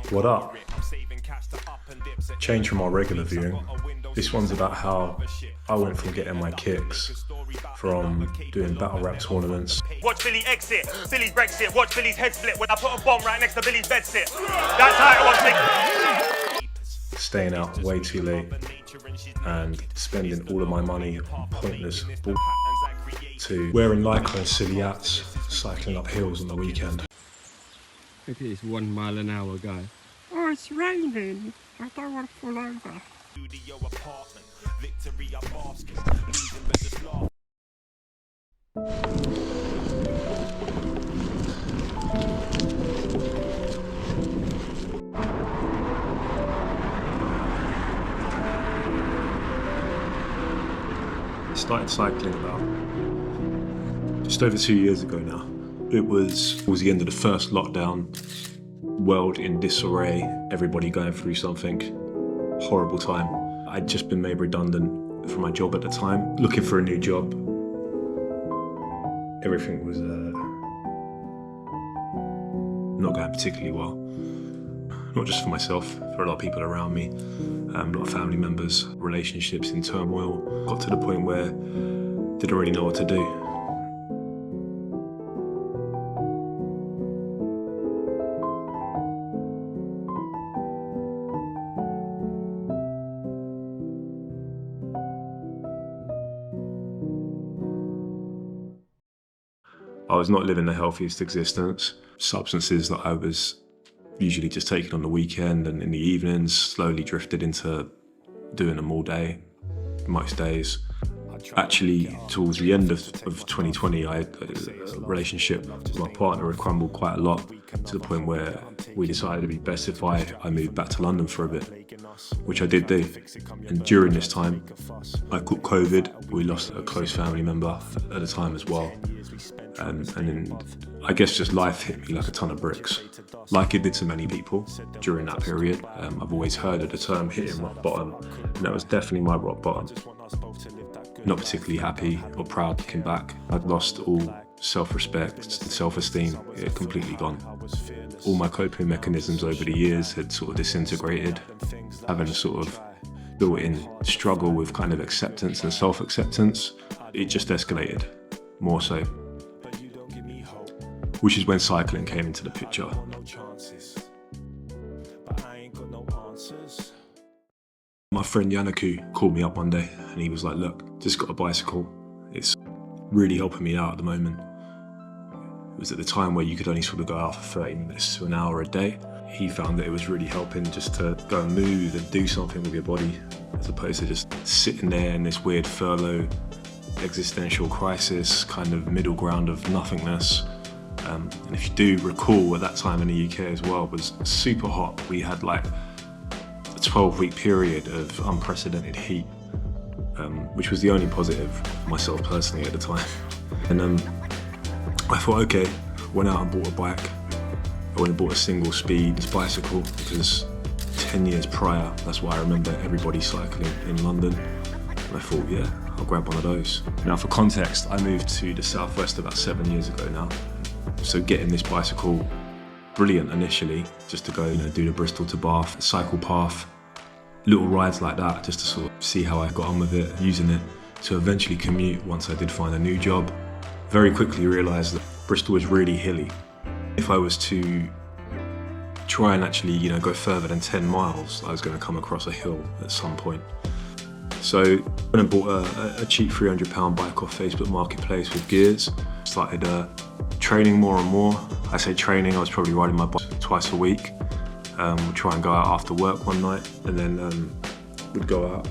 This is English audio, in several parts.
What up? Change from our regular viewing. This one's about how I went from getting my kicks from doing battle rap tournaments. Watch Billy exit, Billy's Brexit, watch Billy's head split when I put a bomb right next to Billy's bed sit. That's how it was. Staying out way too late and spending all of my money on pointless bull to wearing Lycra and silly hats, cycling up hills on the weekend. Look at this 1 mile an hour guy. Oh, it's raining. I don't want to fall over. I started cycling about just over 2 years ago now. It was the end of the first lockdown, world in disarray, everybody going through something, horrible time. I'd just been made redundant from my job at the time, looking for a new job. Everything was not going particularly well. Not just for myself, for a lot of people around me, a lot of family members, relationships in turmoil. Got to the point where I didn't really know what to do. I was not living the healthiest existence. Substances that I was usually just taking on the weekend and in the evenings slowly drifted into doing them all day, most days. Actually, towards the end of 2020, a relationship with my partner had crumbled quite a lot, to the point where we decided it'd be best if I moved back to London for a bit, which I did do. And during this time, I caught COVID. We lost a close family member at the time as well. And then I guess just life hit me like a ton of bricks, like it did to many people during that period. I've always heard of the term hitting rock bottom, and that was definitely my rock bottom. Not particularly happy or proud looking back. I'd lost all self-respect, self-esteem, it had completely gone. All my coping mechanisms over the years had sort of disintegrated, having a sort of built-in struggle with kind of acceptance and self-acceptance. It just escalated, more so. Which is when cycling came into the picture. My friend Yanaku called me up one day and he was like, look, just got a bicycle. It's really helping me out at the moment. It was at the time where you could only sort of go out for 30 minutes to an hour a day. He found that it was really helping just to go and move and do something with your body, as opposed to just sitting there in this weird furlough, existential crisis, kind of middle ground of nothingness. And if you do recall, at that time in the UK as well, it was super hot. We had like a 12-week period of unprecedented heat, which was the only positive for myself personally at the time. And I thought, okay, went out and bought a bike. I went and bought a single speed bicycle because 10 years prior, that's why I remember everybody cycling in London. And I thought, yeah, I'll grab one of those. Now for context, I moved to the southwest about 7 years ago now. So getting this bicycle, brilliant initially, just to go, do the Bristol to Bath cycle path, little rides like that, just to sort of see how I got on with it, using it to eventually commute once I did find a new job. Very quickly realised that Bristol was really hilly. If I was to try and actually, go further than 10 miles, I was going to come across a hill at some point. So I went and bought a cheap £300 bike off Facebook Marketplace with gears. Started training more and more. I say training, I was probably riding my bike twice a week. Would try and go out after work one night, and then would go out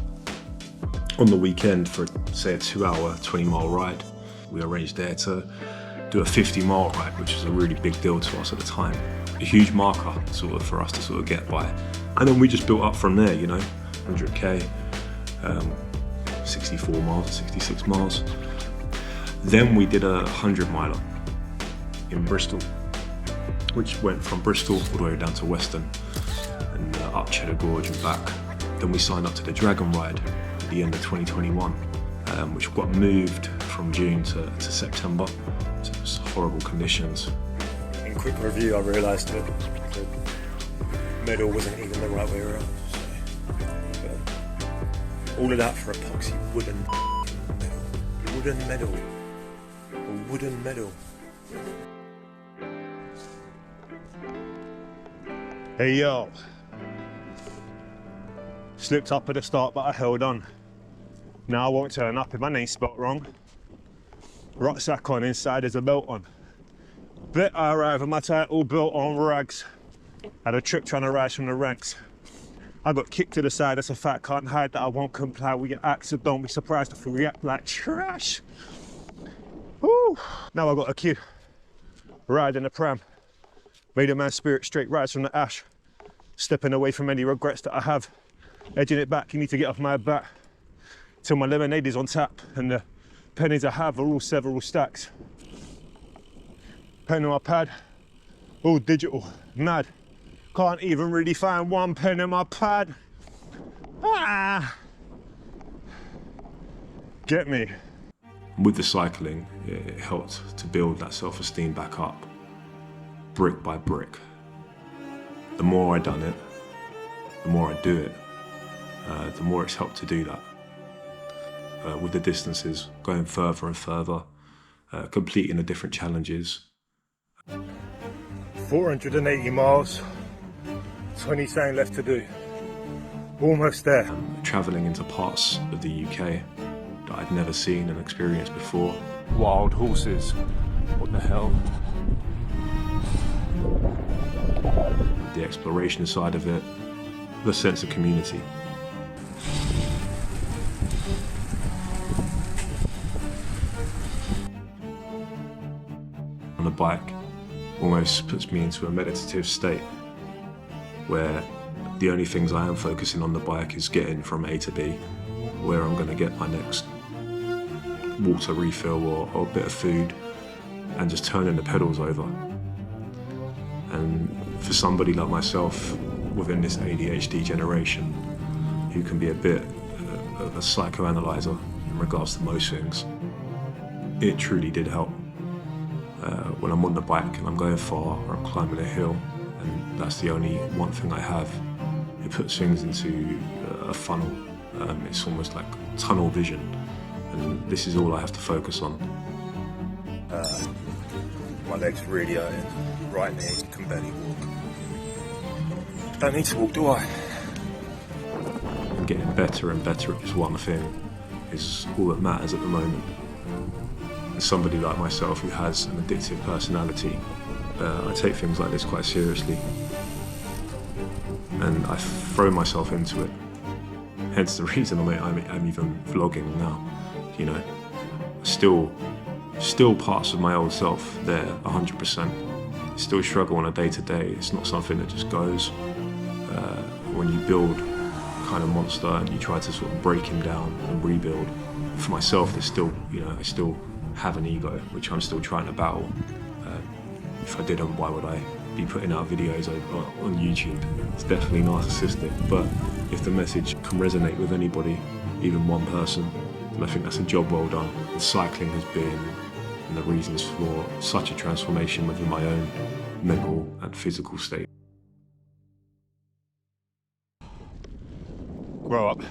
on the weekend for, say, a 2-hour, 20-mile ride. We arranged there to do a 50-mile ride, which was a really big deal to us at the time. A huge marker sort of for us to sort of get by. And then we just built up from there, 100k, 64 miles, 66 miles. Then we did a 100-miler in Bristol, which went from Bristol all the way down to Weston and up Cheddar Gorge and back. Then we signed up to the Dragon Ride at the end of 2021, which got moved from June to September. So it was horrible conditions. quick review, I realised that the medal wasn't even the right way around. So, but all of that for epoxy wooden medal. Wooden medal. A wooden medal. Hey yo. Slipped up at the start, but I held on. Now I won't turn up if my name's spelled wrong. Rucksack on, inside there's a belt on. Bit I arrive at my title built on rags. Had a trick trying to rise from the ranks. I got kicked to the side, that's a fact, can't hide that I won't comply with your acts, so don't be surprised if we react like trash. Woo! Now I got a cue. Ride in the pram. Made a man's spirit straight rise from the ash. Stepping away from any regrets that I have. Edging it back, you need to get off my back. Till my lemonade is on tap and the pennies I have are all several stacks. Pen on my pad, all digital, mad. Can't even really find one pen in my pad. Ah! Get me. With the cycling, it helped to build that self-esteem back up, brick by brick. The more I done it, the more I do it, the more it's helped to do that. With the distances, going further and further, completing the different challenges. 480 miles, 20 something left to do. Almost there. Travelling into parts of the UK that I'd never seen and experienced before. Wild horses, what the hell? The exploration side of it, the sense of community. On a bike almost puts me into a meditative state where the only things I am focusing on the bike is getting from A to B, where I'm going to get my next water refill or a bit of food, and just turning the pedals over. And for somebody like myself within this ADHD generation, who can be a bit of a psychoanalyzer in regards to most things, it truly did help. When I'm on the bike and I'm going far or I'm climbing a hill and that's the only one thing I have, it puts things into a funnel. It's almost like tunnel vision, and this is all I have to focus on. My legs really hurting. Right knee can barely walk. Don't need to walk, do I? And getting better and better at this one thing is all that matters at the moment. And somebody like myself who has an addictive personality, I take things like this quite seriously. And I throw myself into it. Hence the reason I'm even vlogging now. You know, still parts of my old self there, 100%. Still struggle on a day-to-day. It's not something that just goes. When you build a kind of monster and you try to sort of break him down and rebuild, for myself, there's still, you know, I still have an ego, which I'm still trying to battle. If I didn't, why would I be putting out videos on YouTube? It's definitely narcissistic, but if the message can resonate with anybody, even one person, then I think that's a job well done. And cycling has been and the reasons for such a transformation within my own mental and physical state. Grow up.